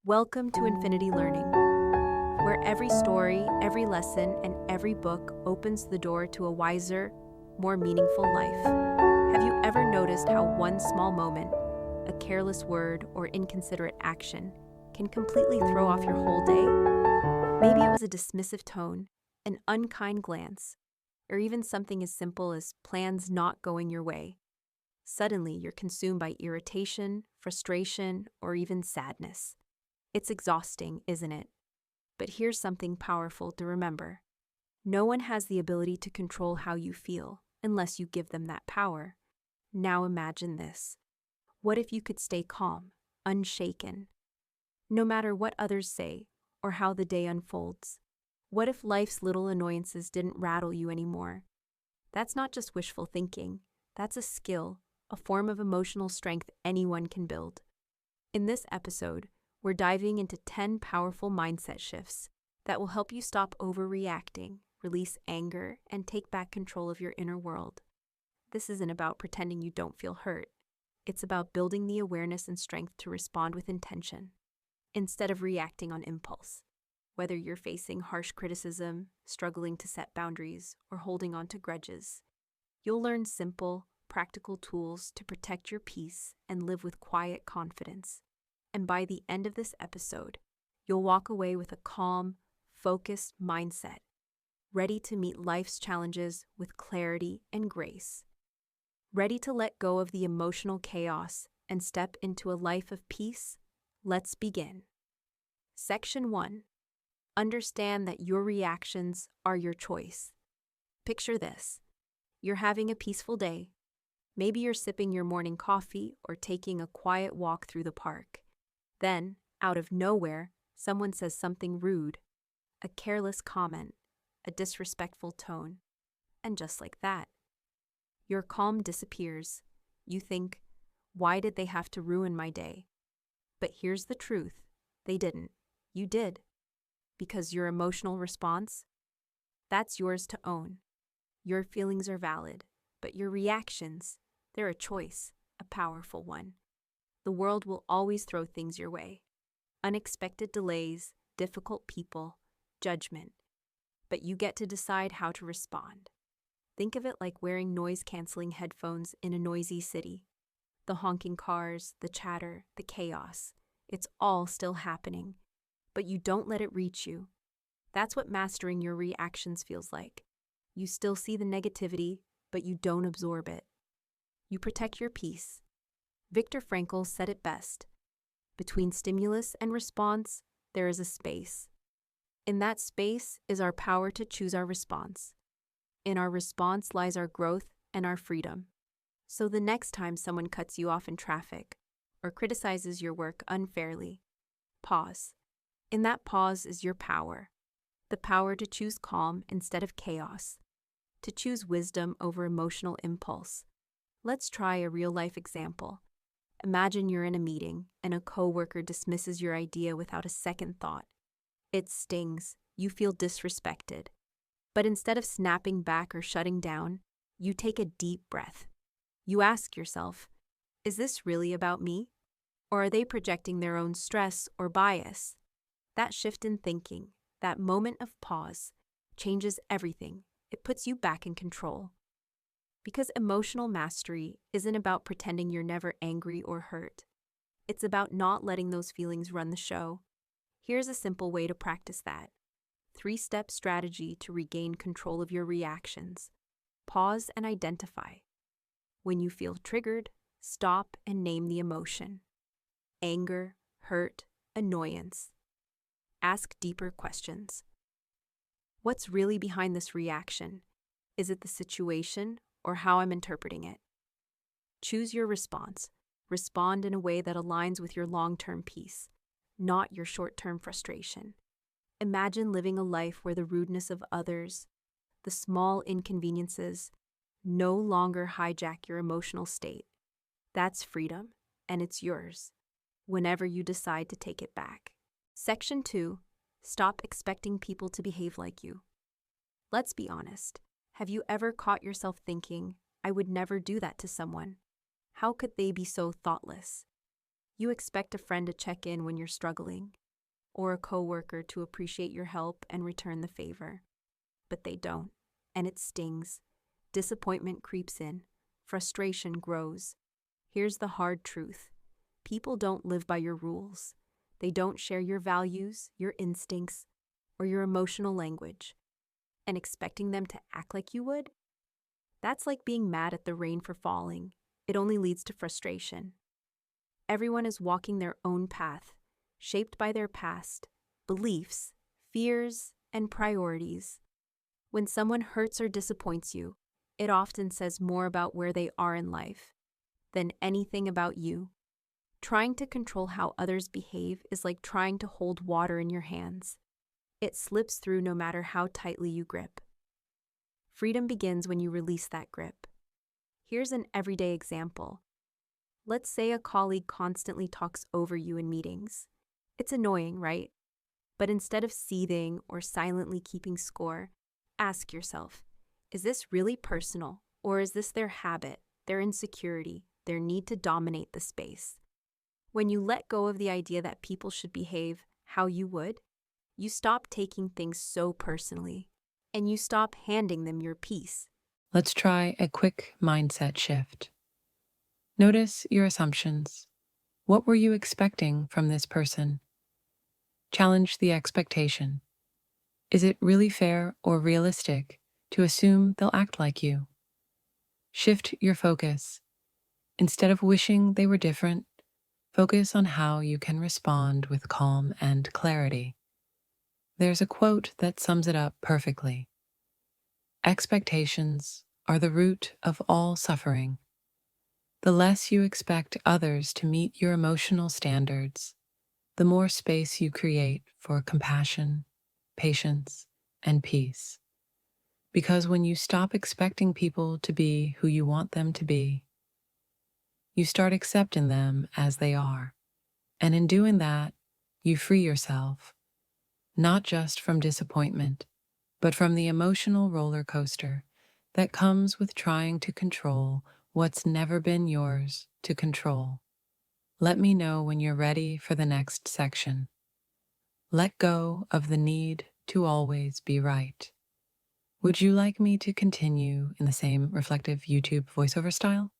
Welcome to Infinity Learning, where every story, every lesson, and every book opens the door to a wiser, more meaningful life. Have you ever noticed how one small moment, a careless word, or inconsiderate action can completely throw off your whole day? Maybe it was a dismissive tone, an unkind glance, or even something as simple as plans not going your way. Suddenly, you're consumed by irritation, frustration, or even sadness. It's exhausting, isn't it? But here's something powerful to remember. No one has the ability to control how you feel unless you give them that power. Now imagine this. What if you could stay calm, unshaken, no matter what others say or how the day unfolds? What if life's little annoyances didn't rattle you anymore? That's not just wishful thinking. That's a skill, a form of emotional strength anyone can build. In this episode, we're diving into 10 powerful mindset shifts that will help you stop overreacting, release anger, and take back control of your inner world. This isn't about pretending you don't feel hurt. It's about building the awareness and strength to respond with intention, instead of reacting on impulse. Whether you're facing harsh criticism, struggling to set boundaries, or holding on to grudges, you'll learn simple, practical tools to protect your peace and live with quiet confidence. And by the end of this episode, you'll walk away with a calm, focused mindset, ready to meet life's challenges with clarity and grace, ready to let go of the emotional chaos and step into a life of peace. Let's begin. Section 1. Understand that your reactions are your choice. Picture this. You're having a peaceful day. Maybe you're sipping your morning coffee or taking a quiet walk through the park. Then, out of nowhere, someone says something rude, a careless comment, a disrespectful tone, and just like that, your calm disappears. You think, why did they have to ruin my day? But here's the truth. They didn't. You did. Because your emotional response, that's yours to own. Your feelings are valid, but your reactions, they're a choice, a powerful one. The world will always throw things your way. Unexpected delays, difficult people, judgment. But you get to decide how to respond. Think of it like wearing noise-canceling headphones in a noisy city. The honking cars, the chatter, the chaos. It's all still happening. But you don't let it reach you. That's what mastering your reactions feels like. You still see the negativity, but you don't absorb it. You protect your peace. Viktor Frankl said it best. Between stimulus and response, there is a space. In that space is our power to choose our response. In our response lies our growth and our freedom. So the next time someone cuts you off in traffic or criticizes your work unfairly, pause. In that pause is your power. The power to choose calm instead of chaos. To choose wisdom over emotional impulse. Let's try a real-life example. Imagine you're in a meeting and a coworker dismisses your idea without a second thought. It stings. You feel disrespected. But instead of snapping back or shutting down, you take a deep breath. You ask yourself, is this really about me? Or are they projecting their own stress or bias? That shift in thinking, that moment of pause, changes everything. It puts you back in control. Because emotional mastery isn't about pretending you're never angry or hurt. It's about not letting those feelings run the show. Here's a simple way to practice that. 3-step strategy to regain control of your reactions. Pause and identify. When you feel triggered, stop and name the emotion. Anger, hurt, annoyance. Ask deeper questions. What's really behind this reaction? Is it the situation or how I'm interpreting it? Choose your response. Respond in a way that aligns with your long-term peace, not your short-term frustration. Imagine living a life where the rudeness of others, the small inconveniences, no longer hijack your emotional state. That's freedom, and it's yours, whenever you decide to take it back. Section 2. Stop expecting people to behave like you. Let's be honest. Have you ever caught yourself thinking, I would never do that to someone? How could they be so thoughtless? You expect a friend to check in when you're struggling, or a coworker to appreciate your help and return the favor. But they don't, and it stings. Disappointment creeps in, frustration grows. Here's the hard truth. People don't live by your rules. They don't share your values, your instincts, or your emotional language. And expecting them to act like you would? That's like being mad at the rain for falling. It only leads to frustration. Everyone is walking their own path, shaped by their past, beliefs, fears, and priorities. When someone hurts or disappoints you, it often says more about where they are in life than anything about you. Trying to control how others behave is like trying to hold water in your hands. It slips through no matter how tightly you grip. Freedom begins when you release that grip. Here's an everyday example. Let's say a colleague constantly talks over you in meetings. It's annoying, right? But instead of seething or silently keeping score, ask yourself, is this really personal, or is this their habit, their insecurity, their need to dominate the space? When you let go of the idea that people should behave how you would, you stop taking things so personally, and you stop handing them your peace. Let's try a quick mindset shift. Notice your assumptions. What were you expecting from this person? Challenge the expectation. Is it really fair or realistic to assume they'll act like you? Shift your focus. Instead of wishing they were different, focus on how you can respond with calm and clarity. There's a quote that sums it up perfectly. Expectations are the root of all suffering. The less you expect others to meet your emotional standards, the more space you create for compassion, patience, and peace. Because when you stop expecting people to be who you want them to be, you start accepting them as they are. And in doing that, you free yourself, not just from disappointment, but from the emotional roller coaster that comes with trying to control what's never been yours to control. Let me know when you're ready for the next section. Let go of the need to always be right. Would you like me to continue in the same reflective YouTube voiceover style?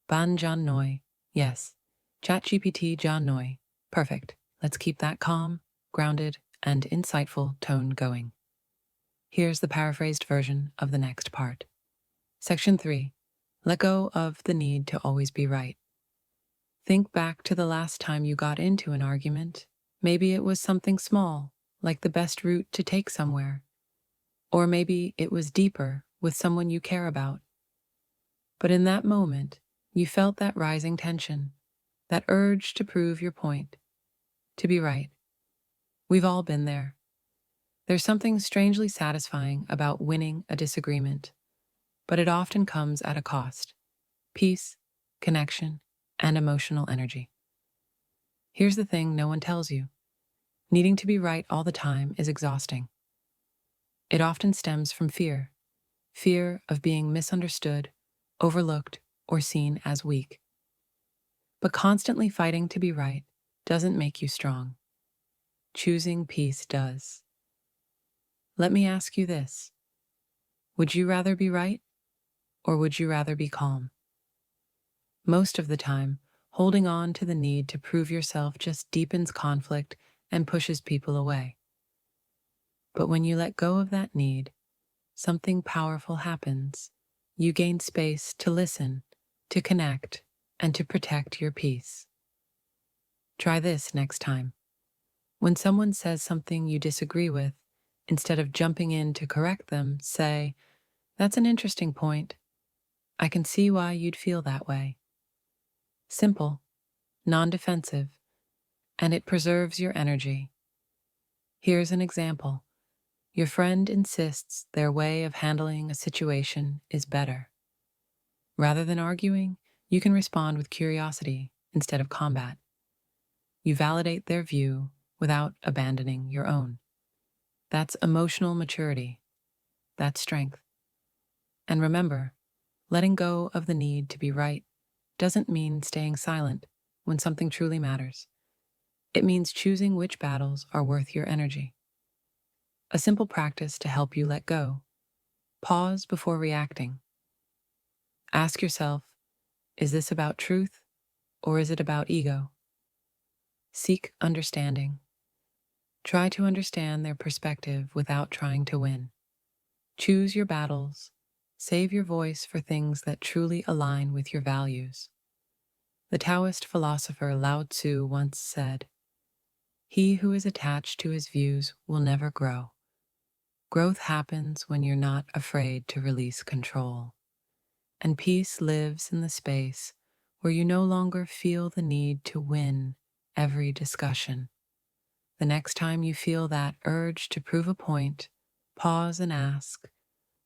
Ban John Noi. Yes. ChatGPT John Noi. Perfect. Let's keep that calm, grounded, and insightful tone going. Here's the paraphrased version of the next part. Section 3. Let go of the need to always be right. Think back to the last time you got into an argument. Maybe it was something small, like the best route to take somewhere. Or maybe it was deeper with someone you care about. But in that moment, you felt that rising tension, that urge to prove your point, to be right. We've all been there. There's something strangely satisfying about winning a disagreement, but it often comes at a cost: peace, connection, and emotional energy. Here's the thing no one tells you. Needing to be right all the time is exhausting. It often stems from fear of being misunderstood, overlooked, or seen as weak. But constantly fighting to be right doesn't make you strong. Choosing peace does. Let me ask you this. Would you rather be right, or would you rather be calm? Most of the time, holding on to the need to prove yourself just deepens conflict and pushes people away. But when you let go of that need, something powerful happens. You gain space to listen, to connect, and to protect your peace. Try this next time. When someone says something you disagree with, instead of jumping in to correct them, say, "That's an interesting point. I can see why you'd feel that way." Simple, non-defensive, and it preserves your energy. Here's an example. Your friend insists their way of handling a situation is better. Rather than arguing, you can respond with curiosity instead of combat. You validate their view without abandoning your own. That's emotional maturity. That's strength. And remember, letting go of the need to be right doesn't mean staying silent when something truly matters. It means choosing which battles are worth your energy. A simple practice to help you let go. Pause before reacting. Ask yourself, is this about truth or is it about ego? Seek understanding. Try to understand their perspective without trying to win. Choose your battles. Save your voice for things that truly align with your values. The Taoist philosopher Lao Tzu once said, "He who is attached to his views will never grow. Growth happens when you're not afraid to release control. And peace lives in the space where you no longer feel the need to win every discussion." The next time you feel that urge to prove a point, pause and ask,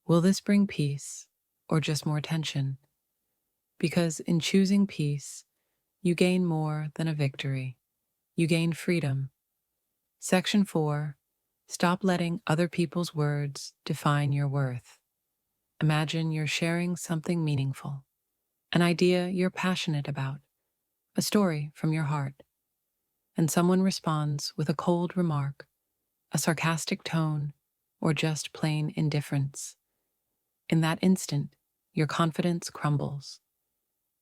will this bring peace or just more tension? Because in choosing peace, you gain more than a victory. You gain freedom. Section 4. Stop letting other people's words define your worth. Imagine you're sharing something meaningful, an idea you're passionate about, a story from your heart, and someone responds with a cold remark, a sarcastic tone, or just plain indifference. In that instant, your confidence crumbles.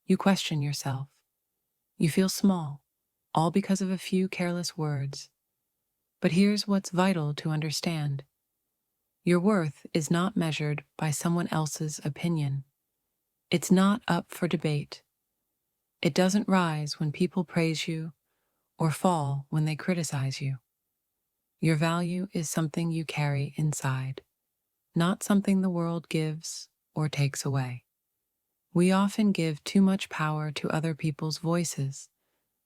You question yourself. You feel small, all because of a few careless words. But here's what's vital to understand. Your worth is not measured by someone else's opinion. It's not up for debate. It doesn't rise when people praise you or fall when they criticize you. Your value is something you carry inside, not something the world gives or takes away. We often give too much power to other people's voices,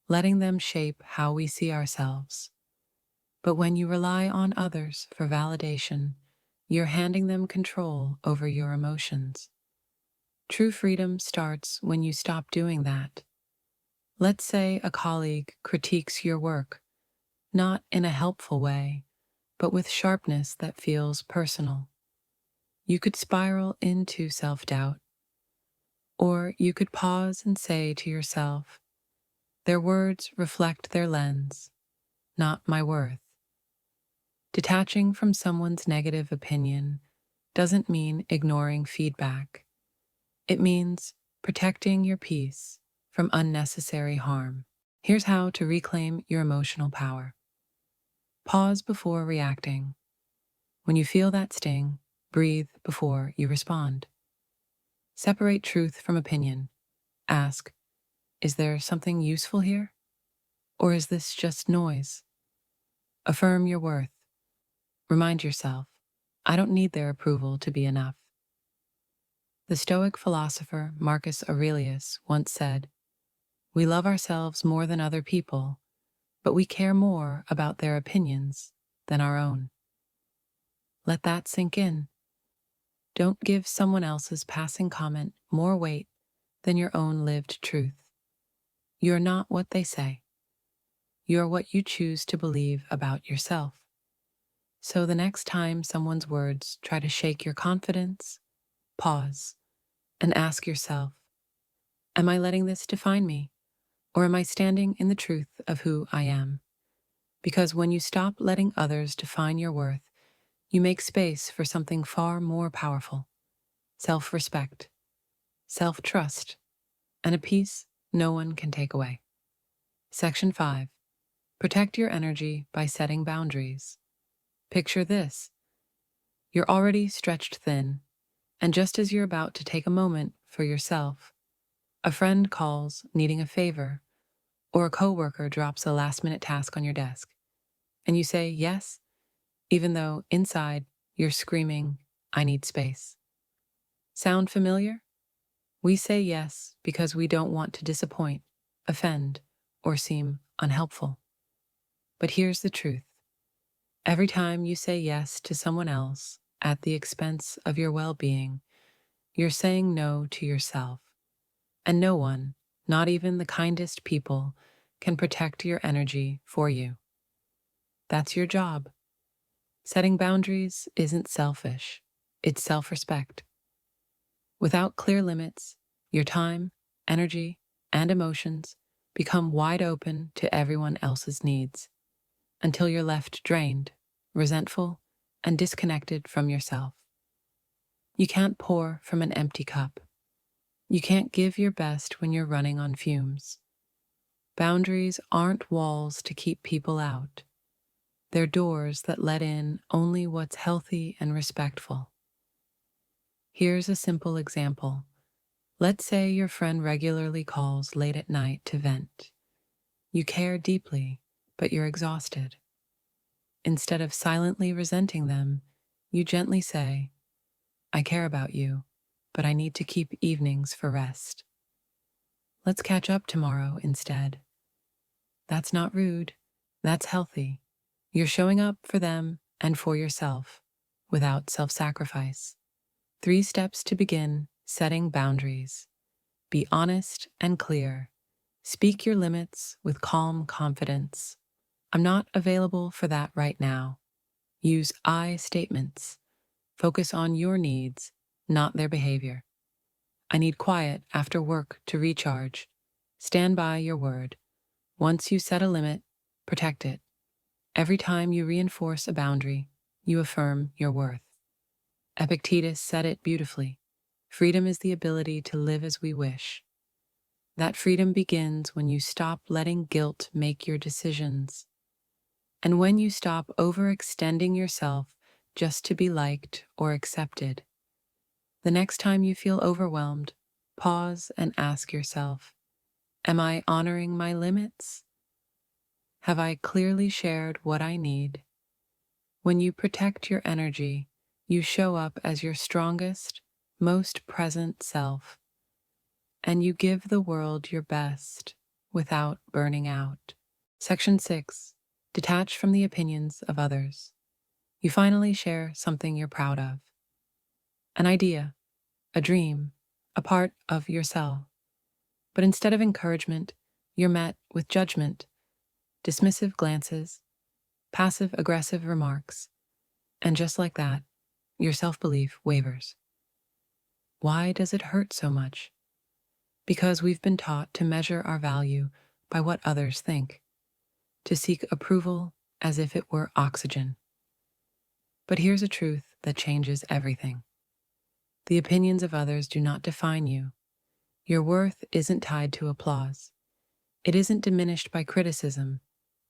letting them shape how we see ourselves. But when you rely on others for validation, you're handing them control over your emotions. True freedom starts when you stop doing that. Let's say a colleague critiques your work, not in a helpful way, but with sharpness that feels personal. You could spiral into self-doubt. Or you could pause and say to yourself, their words reflect their lens, not my worth. Detaching from someone's negative opinion doesn't mean ignoring feedback. It means protecting your peace from unnecessary harm. Here's how to reclaim your emotional power. Pause before reacting. When you feel that sting, breathe before you respond. Separate truth from opinion. Ask, is there something useful here? Or is this just noise? Affirm your worth. Remind yourself, I don't need their approval to be enough. The Stoic philosopher Marcus Aurelius once said, "We love ourselves more than other people, but we care more about their opinions than our own." Let that sink in. Don't give someone else's passing comment more weight than your own lived truth. You're not what they say. You're what you choose to believe about yourself. So the next time someone's words try to shake your confidence, pause and ask yourself, am I letting this define me? Or am I standing in the truth of who I am? Because when you stop letting others define your worth, you make space for something far more powerful: self-respect, self-trust, and a peace no one can take away. Section 5. Protect your energy by setting boundaries. Picture this. You're already stretched thin, and just as you're about to take a moment for yourself, a friend calls needing a favor, or a coworker drops a last-minute task on your desk, and you say yes, even though inside you're screaming, I need space. Sound familiar? We say yes because we don't want to disappoint, offend, or seem unhelpful. But here's the truth. Every time you say yes to someone else at the expense of your well-being, you're saying no to yourself. And no one, not even the kindest people, can protect your energy for you. That's your job. Setting boundaries isn't selfish, it's self-respect. Without clear limits, your time, energy, and emotions Become wide open to everyone else's needs until you're left drained, resentful, and disconnected from yourself. You can't pour from an empty cup. You can't give your best when you're running on fumes. Boundaries aren't walls to keep people out. They're doors that let in only what's healthy and respectful. Here's a simple example. Let's say your friend regularly calls late at night to vent. You care deeply, but you're exhausted. Instead of silently resenting them, you gently say, "I care about you, but I need to keep evenings for rest. Let's catch up tomorrow instead." That's not rude. That's healthy. You're showing up for them and for yourself without self-sacrifice. 3 steps to begin setting boundaries. Be honest and clear. Speak your limits with calm confidence. "I'm not available for that right now." Use I statements. Focus on your needs, not their behavior. "I need quiet after work to recharge." Stand by your word. Once you set a limit, protect it. Every time you reinforce a boundary, you affirm your worth. Epictetus said it beautifully. Freedom is the ability to live as we wish. That freedom begins when you stop letting guilt make your decisions, and when you stop overextending yourself just to be liked or accepted. The next time you feel overwhelmed, pause and ask yourself, am I honoring my limits? Have I clearly shared what I need? When you protect your energy, you show up as your strongest, most present self, and you give the world your best without burning out. Section 6. Detach from the opinions of others. You finally share something you're proud of. An idea, a dream, a part of yourself. But instead of encouragement, you're met with judgment, dismissive glances, passive-aggressive remarks, and just like that, your self-belief wavers. Why does it hurt so much? Because we've been taught to measure our value by what others think, to seek approval as if it were oxygen. But here's a truth that changes everything. The opinions of others do not define you. Your worth isn't tied to applause. It isn't diminished by criticism.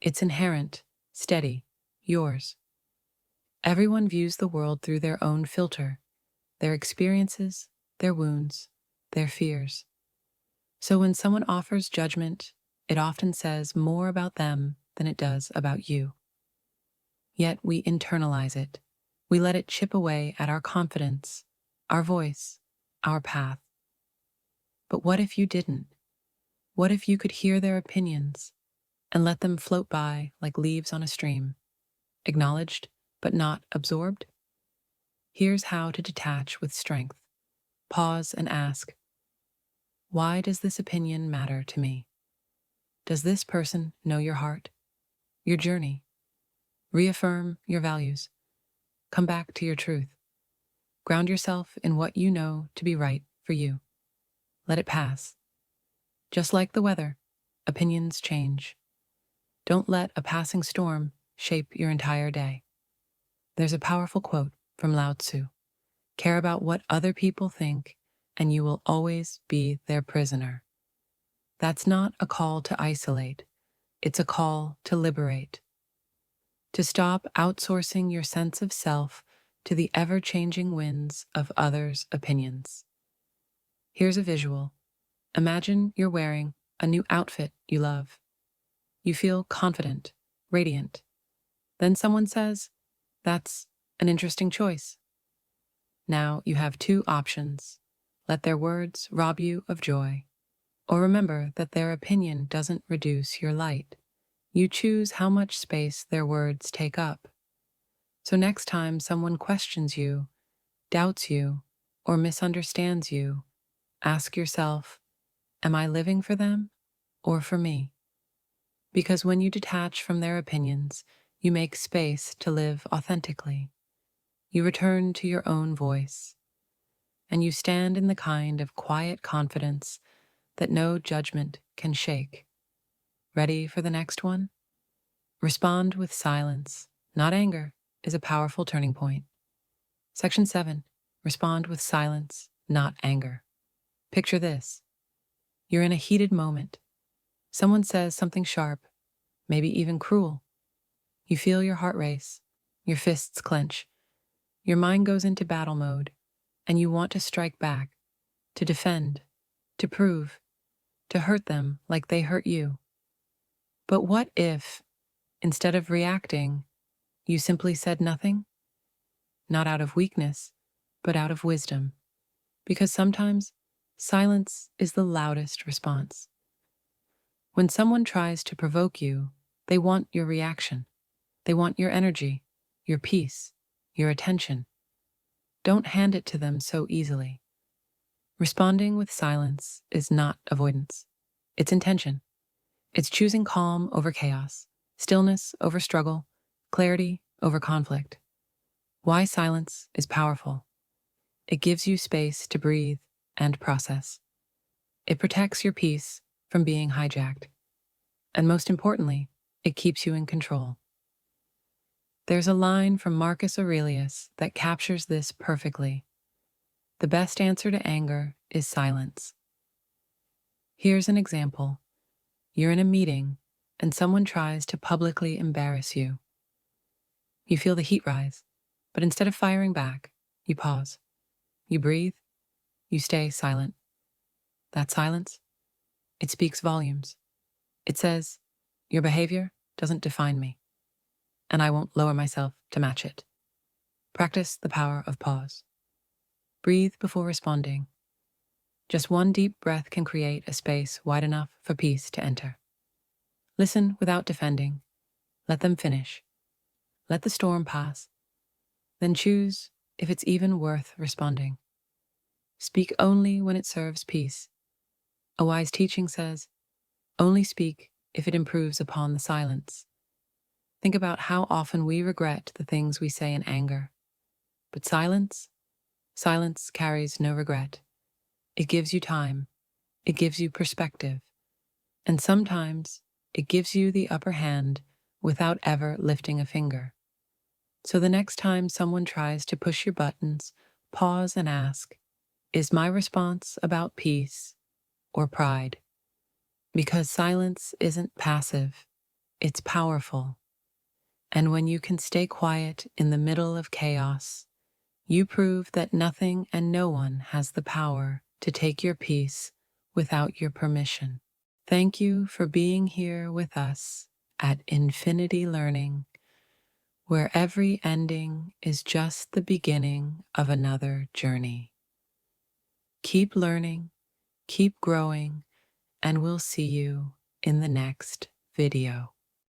It's inherent, steady, yours. Everyone views the world through their own filter, their experiences, their wounds, their fears. So when someone offers judgment, it often says more about them than it does about you. Yet we internalize it. We let it chip away at our confidence, our voice, our path. But what if you didn't? What if you could hear their opinions and let them float by like leaves on a stream, acknowledged but not absorbed? Here's how to detach with strength. Pause and ask, why does this opinion matter to me? Does this person know your heart, your journey? Reaffirm your values. Come back to your truth. Ground yourself in what you know to be right for you. Let it pass. Just like the weather, opinions change. Don't let a passing storm shape your entire day. There's a powerful quote from Lao Tzu. Care about what other people think, and you will always be their prisoner. That's not a call to isolate. It's a call to liberate. To stop outsourcing your sense of self to the ever-changing winds of others' opinions. Here's a visual. Imagine you're wearing a new outfit you love. You feel confident, radiant. Then someone says, "That's an interesting choice." Now you have 2 options. Let their words rob you of joy, or remember that their opinion doesn't reduce your light. You choose how much space their words take up. So next time someone questions you, doubts you, or misunderstands you, ask yourself, am I living for them or for me? Because when you detach from their opinions, you make space to live authentically. You return to your own voice, and you stand in the kind of quiet confidence that no judgment can shake. Ready for the next one? Respond with silence, not anger, is a powerful turning point. Section 7. Respond with silence, not anger. Picture this. You're in a heated moment. Someone says something sharp, maybe even cruel. You feel your heart race, your fists clench, your mind goes into battle mode, and you want to strike back, to defend, to prove, to hurt them like they hurt you. But what if, instead of reacting, you simply said nothing? Not out of weakness, but out of wisdom. Because sometimes silence is the loudest response. When someone tries to provoke you, they want your reaction. They want your energy, your peace, your attention. Don't hand it to them so easily. Responding with silence is not avoidance. It's intention. It's choosing calm over chaos, stillness over struggle, clarity over conflict. Why silence is powerful. It gives you space to breathe and process. It protects your peace from being hijacked. And most importantly, it keeps you in control. There's a line from Marcus Aurelius that captures this perfectly. The best answer to anger is silence. Here's an example. You're in a meeting and someone tries to publicly embarrass you. You feel the heat rise, but instead of firing back, you pause. You breathe. You stay silent. That silence, it speaks volumes. It says, your behavior doesn't define me, and I won't lower myself to match it. Practice the power of pause. Breathe before responding. Just one deep breath can create a space wide enough for peace to enter. Listen without defending. Let them finish. Let the storm pass. Then choose if it's even worth responding. Speak only when it serves peace. A wise teaching says, only speak if it improves upon the silence. Think about how often we regret the things we say in anger. But silence carries no regret. It gives you time. It gives you perspective. And sometimes it gives you the upper hand without ever lifting a finger. So the next time someone tries to push your buttons, pause and ask, is my response about peace or pride? Because silence isn't passive, it's powerful. And when you can stay quiet in the middle of chaos, you prove that nothing and no one has the power to take your peace without your permission. Thank you for being here with us at Infinity Learning, where every ending is just the beginning of another journey. Keep learning, keep growing, and we'll see you in the next video.